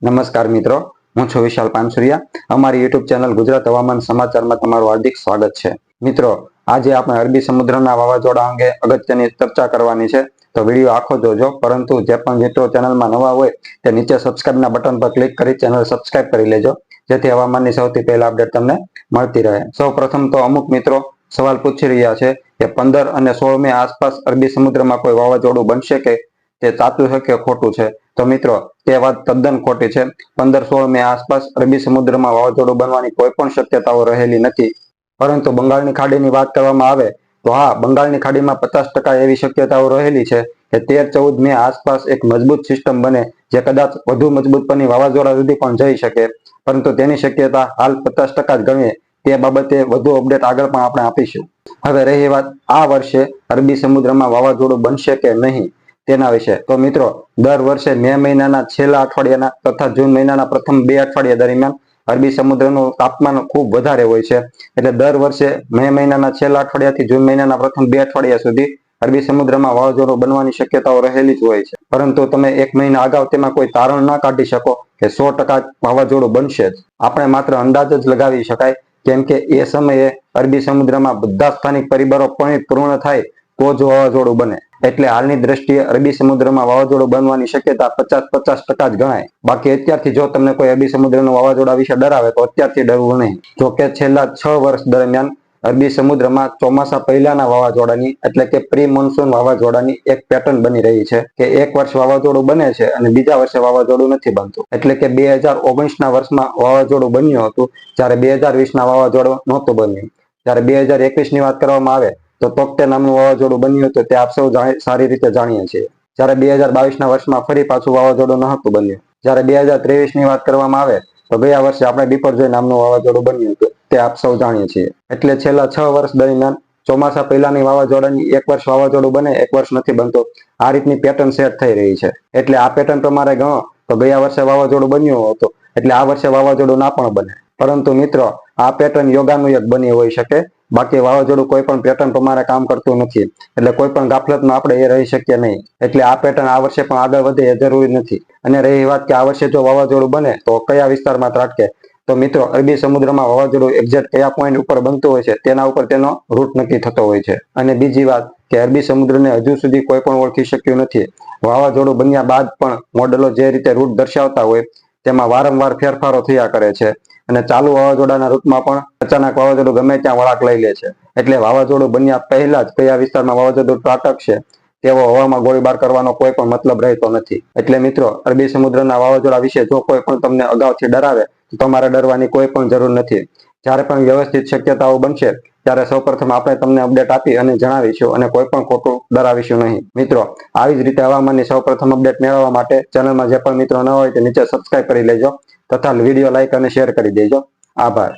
નમસ્કાર મિત્રો, હું છું વિશાલ પાનસુરિયા. અમારી યુટ્યુબ ચેનલ ગુજરાત હવામાન સમાચારમાં તમારું હાર્દિક સ્વાગત છે. મિત્રો, આજે આપણે અરબી સમુદ્રના વાવાઝોડા અંગે અગત્યની ચર્ચા કરવાની છે, તો વિડીયો આખો જોજો. પરંતુ જે પણ મિત્રો ચેનલમાં નવા હોય તે નીચે સબસ્ક્રાઇબના બટન પર ક્લિક કરી ચેનલ સબસ્ક્રાઇબ કરી લેજો, જેથી હવામાનની સૌથી પહેલા અપડેટ તમને મળતી રહે. સૌ પ્રથમ તો અમુક મિત્રો સવાલ પૂછી રહ્યા છે કે 15 અને 16 મે આસપાસ અરબી સમુદ્રમાં કોઈ વાવાઝોડું બનશે કે તે સાચું છે કે ખોટું છે? તો મિત્રો, તે વાત તદ્દન ખોટી છે. 15-16 મે આસપાસ અરબી સમુદ્રમાં વાવાઝોડું બનવાની કોઈ પણ શક્યતાઓ રહેલી નથી. પરંતુ બંગાળની ખાડીની વાત કરવામાં આવે તો હા, બંગાળની ખાડીમાં 50% એવી શક્યતાઓ રહેલી છે કે 13-14 મે આસપાસ એક મજબૂત સિસ્ટમ બને, જે કદાચ વધુ મજબૂત બની વાવાઝોડા સુધી પણ જઈ શકે. પરંતુ તેની શક્યતા હાલ 50% જ ગણીએ. તે બાબતે વધુ અપડેટ આગળ પણ આપણે આપીશું. હવે રહી વાત આ વર્ષે અરબી સમુદ્રમાં વાવાઝોડું બનશે કે નહીં તેના વિશે, તો મિત્રો, દર વર્ષે મે મહિનાના છેલ્લા અઠવાડિયાના તથા જૂન મહિનાના પ્રથમ 2 અઠવાડિયા દરમિયાન અરબી સમુદ્રનું તાપમાન ખૂબ વધારે હોય છે. એટલે દર વર્ષે મે મહિનાના છેલ્લા અઠવાડિયાથી જૂન મહિનાના પ્રથમ 2 અઠવાડિયા સુધી અરબી સમુદ્રમાં વાવાઝોડું બનવાની શક્યતાઓ રહેલી જ હોય છે. પરંતુ તમે એક મહિના અગાઉ તેમાં કોઈ તારણ ન કાઢી શકો કે 100% વાવાઝોડું બનશે જ. આપણે માત્ર અંદાજ જ લગાવી શકાય, કેમ કે એ સમયે અરબી સમુદ્રમાં બધા સ્થાનિક પરિબળો પણ પૂર્ણ થાય તો જ વાવાઝોડું બને. એટલે હાલની દ્રષ્ટિએ અરબી સમુદ્રમાં વાવાઝોડું બનવાની શક્યતા 50% જ ગણાય. બાકી અત્યારથી જો તમને કોઈ અરબી સમુદ્રના વાવાઝોડા વિશે ડરાવે તો અત્યારથી ડરવું નહીં. જો કે છેલ્લા 6 વર્ષ દરમિયાન અરબી સમુદ્રમાં ચોમાસા પહેલાના વાવાઝોડાની એટલે કે પ્રી મોન્સૂન વાવાઝોડાની એક પેટર્ન બની રહી છે કે એક વર્ષ વાવાઝોડું બને છે અને બીજા વર્ષે વાવાઝોડું નથી બનતું. એટલે કે 2019ના વર્ષમાં વાવાઝોડું બન્યું હતું, જ્યારે 2020ના વાવાઝોડું નહોતું બન્યું. જ્યારે 2021ની વાત કરવામાં આવે તો તોકતે નામનું વાવાઝોડું બન્યું હતું, તે આપ સૌ સારી રીતે જાણીએ છીએ. જ્યારે 2022ના વર્ષમાં ફરી પાછું વાવાઝોડું નહોતું બન્યું. જ્યારે 2023ની વાત કરવામાં આવે તો ગયા વર્ષે આપણે બિપરજોય નામનું વાવાઝોડું બન્યું હતું, તે આપ સૌ જાણીએ છીએ. એટલે છેલ્લા 6 વર્ષ દરમિયાન ચોમાસા પહેલાની વાવાઝોડાની એક વર્ષ વાવાઝોડું બને, એક વર્ષ નથી બનતું. આ રીતની પેટર્ન સેટ થઈ રહી છે. એટલે આ પેટર્ન પ્રમાણે ગણો તો ગયા વર્ષે વાવાઝોડું બન્યું હતું, એટલે આ વર્ષે વાવાઝોડું ના પણ બને. પરંતુ મિત્રો, આ પેટર્ન યોગાનુયોગ બની હોઈ શકે. બાકી વાવાઝોડું કોઈ પણ પેટર્ન પ્રમાણે કામ કરતું નથી. એટલે કોઈ પણ ગાફલતમાં આપણે એ રહી શકીએ નહીં. એટલે આ પેટર્ન આ વર્ષે પણ આગળ વધે એ જરૂરી નથી. અને રહી વાત કે આ વર્ષે જો વાવાઝોડું બને તો કયા વિસ્તારમાં ત્રાટકે, તો મિત્રો, અરબી સમુદ્રમાં વાવાઝોડું એક્ઝેક્ટ કયા પોઈન્ટ ઉપર બનતું હોય છે તેના ઉપર તેનો રૂટ નક્કી થતો હોય છે. અને બીજી વાત કે અરબી સમુદ્રને હજુ સુધી કોઈ પણ ઓળખી શક્યું નથી. વાવાઝોડું બન્યા બાદ પણ મોડેલો જે રીતે રૂટ દર્શાવતા હોય તેમાં વારંવાર ફેરફારો થયા કરે છે. અને ચાલુ વાવાઝોડાના રૂટમાં પણ અચાનક વાવાઝોડું ગમે ત્યાં વળાંક લઈ લે છે. એટલે વાવાઝોડું બન્યા પહેલા જ કયા વિસ્તારમાં વાવાઝોડું ત્રાટકશે તેવો હવામાં ગોળીબાર કરવાનો કોઈ પણ મતલબ રહેતો નથી. એટલે મિત્રો, અરબી સમુદ્રના વાવાઝોડા વિશે જો કોઈ પણ તમને અગાઉથી ડરાવે તો તમારે ડરવાની કોઈ પણ જરૂર નથી. જ્યારે પણ વ્યવસ્થિત શક્યતાઓ બનશે ત્યારે સૌપ્રથમ આપણે તમને અપડેટ આપી અને જણાવીશું, અને કોઈ પણ ખોટું ડરાવીશું નહીં. મિત્રો, આવી જ રીતે હવામાનની સૌપ્રથમ અપડેટ મેળવવા માટે ચેનલમાં જે પણ મિત્રો ન હોય તે નીચે સબસ્ક્રાઇબ કરી લેજો તથા વિડીયો લાઈક અને શેર કરી દેજો. આભાર.